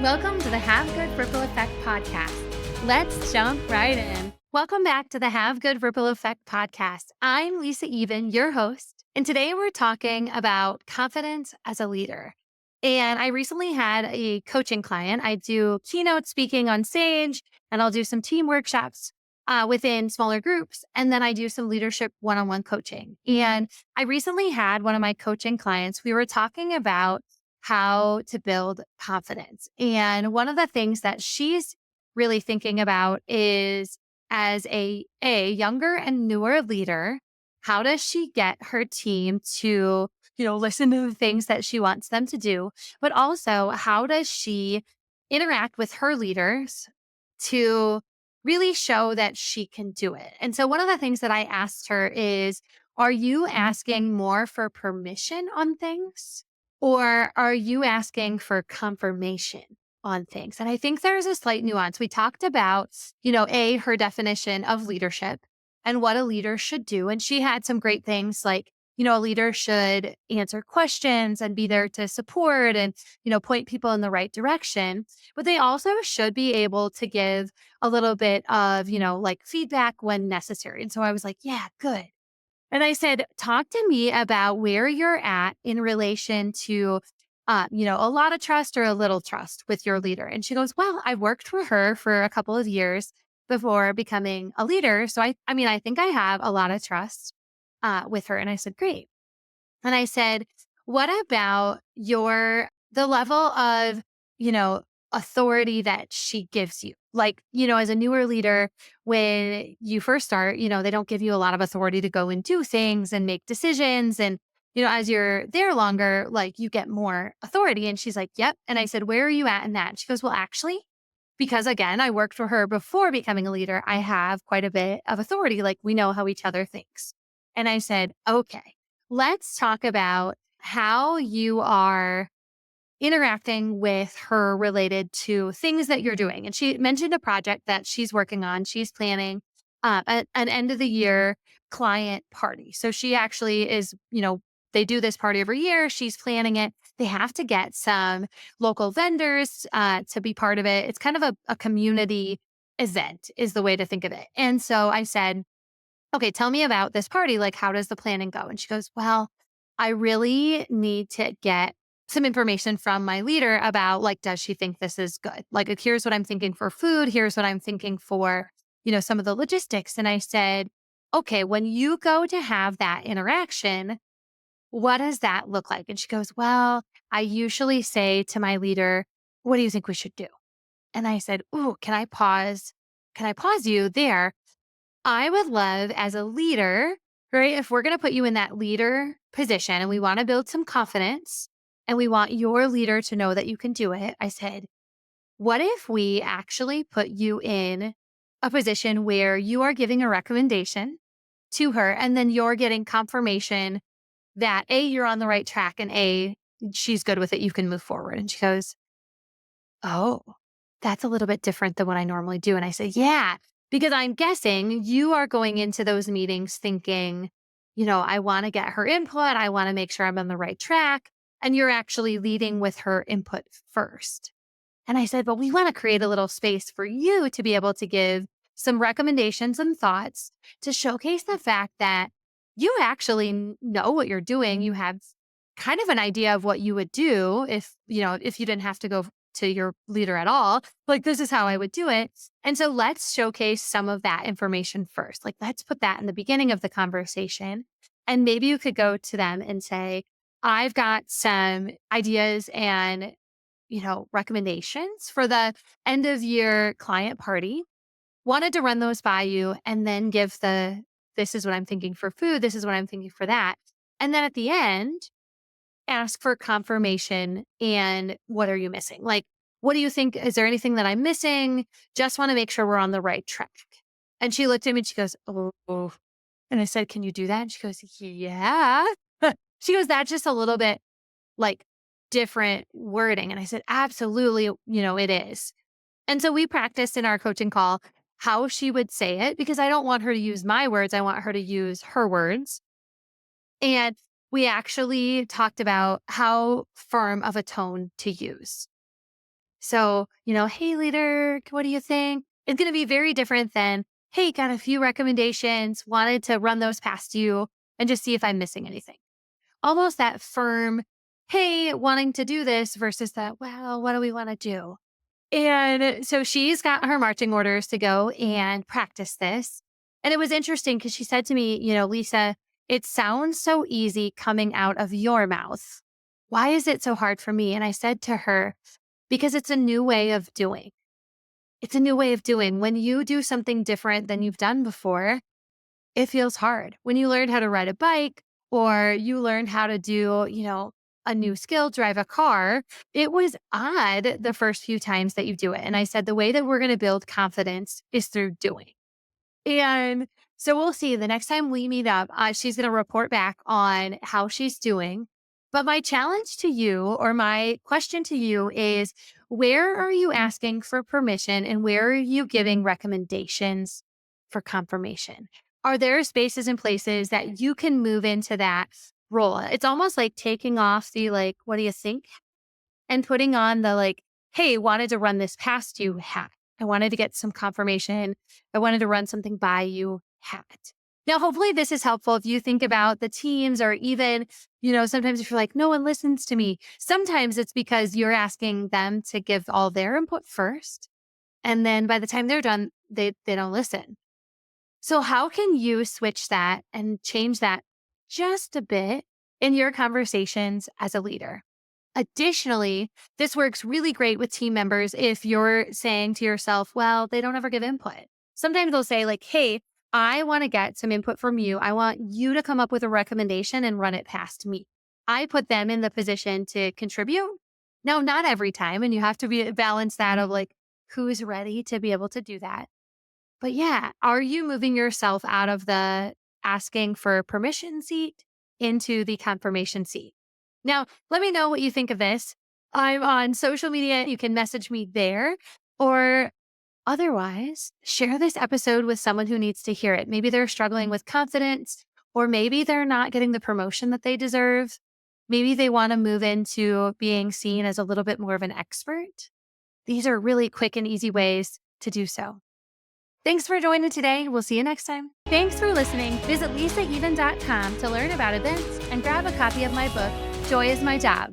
Welcome to the Have Good Ripple Effect podcast. Let's jump right in. Welcome back to the Have Good Ripple Effect podcast. I'm Lisa Even, your host, and today we're talking about confidence as a leader. And I recently had a coaching client. I do keynote speaking on stage, and I'll do some team workshops within smaller groups. And then I do some leadership one-on-one coaching. And I recently had one of my coaching clients. We were talking about how to build confidence. And one of the things that she's really thinking about is as a younger and newer leader, how does she get her team to, listen to the things that she wants them to do, but also how does she interact with her leaders to really show that she can do it? And so one of the things that I asked her is, are you asking more for permission on things? Or are you asking for confirmation on things? And I think there's a slight nuance. We talked about, her definition of leadership and what a leader should do. And she had some great things like, a leader should answer questions and be there to support and, point people in the right direction. But they also should be able to give a little bit of, like feedback when necessary. And so I was like, yeah, good. And I said, talk to me about where you're at in relation to, a lot of trust or a little trust with your leader. And she goes, well, I worked for her for a couple of years before becoming a leader. So I think I have a lot of trust with her. And I said, great. And I said, what about the level of, you know, authority that she gives you? Like, as a newer leader, when you first start, they don't give you a lot of authority to go and do things and make decisions. And, as you're there longer, like you get more authority. And she's like, yep. And I said, where are you at in that? And she goes, well, actually, because again, I worked for her before becoming a leader, I have quite a bit of authority. Like we know how each other thinks. And I said, okay, let's talk about how you are interacting with her related to things that you're doing. And she mentioned a project that she's working on. She's planning an end of the year client party. So she actually is, they do this party every year. She's planning it. They have to get some local vendors to be part of it. It's kind of a community event, is the way to think of it. And so I said, okay, tell me about this party. Like, how does the planning go? And she goes, well, I really need to get some information from my leader about like, does she think this is good? Like, here's what I'm thinking for food. Here's what I'm thinking for, some of the logistics. And I said, okay, when you go to have that interaction, what does that look like? And she goes, well, I usually say to my leader, what do you think we should do? And I said, ooh, can I pause? Can I pause you there? I would love as a leader, right? If we're going to put you in that leader position and we want to build some confidence and we want your leader to know that you can do it, I said, what if we actually put you in a position where you are giving a recommendation to her and then you're getting confirmation that A, you're on the right track and A, she's good with it. You can move forward. And she goes, oh, that's a little bit different than what I normally do. And I say, yeah, because I'm guessing you are going into those meetings thinking, I want to get her input. I want to make sure I'm on the right track. And you're actually leading with her input first. And I said, but we want to create a little space for you to be able to give some recommendations and thoughts to showcase the fact that you actually know what you're doing. You have kind of an idea of what you would do if you didn't have to go to your leader at all. Like, this is how I would do it. And so let's showcase some of that information first. Like, let's put that in the beginning of the conversation. And maybe you could go to them and say, I've got some ideas and, recommendations for the end of year client party. Wanted to run those by you and then give this is what I'm thinking for food. This is what I'm thinking for that. And then at the end, ask for confirmation and what are you missing? Like, what do you think? Is there anything that I'm missing? Just want to make sure we're on the right track. And she looked at me and she goes, oh. And I said, can you do that? And she goes, yeah. She goes, that's just a little bit like different wording. And I said, absolutely, it is. And so we practiced in our coaching call how she would say it because I don't want her to use my words. I want her to use her words. And we actually talked about how firm of a tone to use. So, hey, leader, what do you think? It's going to be very different than, hey, got a few recommendations, wanted to run those past you and just see if I'm missing anything. Almost that firm, hey, wanting to do this versus that, well, what do we want to do? And so she's got her marching orders to go and practice this. And it was interesting because she said to me, Lisa, it sounds so easy coming out of your mouth. Why is it so hard for me? And I said to her, because it's a new way of doing. It's a new way of doing. When you do something different than you've done before, it feels hard. When you learn how to ride a bike or you learn how to do, a new skill, drive a car, it was odd the first few times that you do it. And I said, the way that we're going to build confidence is through doing. And so we'll see the next time we meet up, she's going to report back on how she's doing. But my challenge to you or my question to you is where are you asking for permission and where are you giving recommendations for confirmation? Are there spaces and places that you can move into that role? It's almost like taking off the what do you think? And putting on the hey, wanted to run this past you hat. I wanted to get some confirmation. I wanted to run something by you hat. Now, hopefully this is helpful if you think about the teams or even, sometimes if you're like, no one listens to me, sometimes it's because you're asking them to give all their input first. And then by the time they're done, they don't listen. So how can you switch that and change that just a bit in your conversations as a leader? Additionally, this works really great with team members if you're saying to yourself, well, they don't ever give input. Sometimes they'll say, hey, I want to get some input from you. I want you to come up with a recommendation and run it past me. I put them in the position to contribute. Now, not every time, and you have to balance that of who's ready to be able to do that. But yeah, are you moving yourself out of the asking for permission seat into the confirmation seat? Now, let me know what you think of this. I'm on social media. You can message me there or otherwise share this episode with someone who needs to hear it. Maybe they're struggling with confidence or maybe they're not getting the promotion that they deserve. Maybe they want to move into being seen as a little bit more of an expert. These are really quick and easy ways to do so. Thanks for joining today. We'll see you next time. Thanks for listening. Visit lisaeven.com to learn about events and grab a copy of my book, Joy is My Job.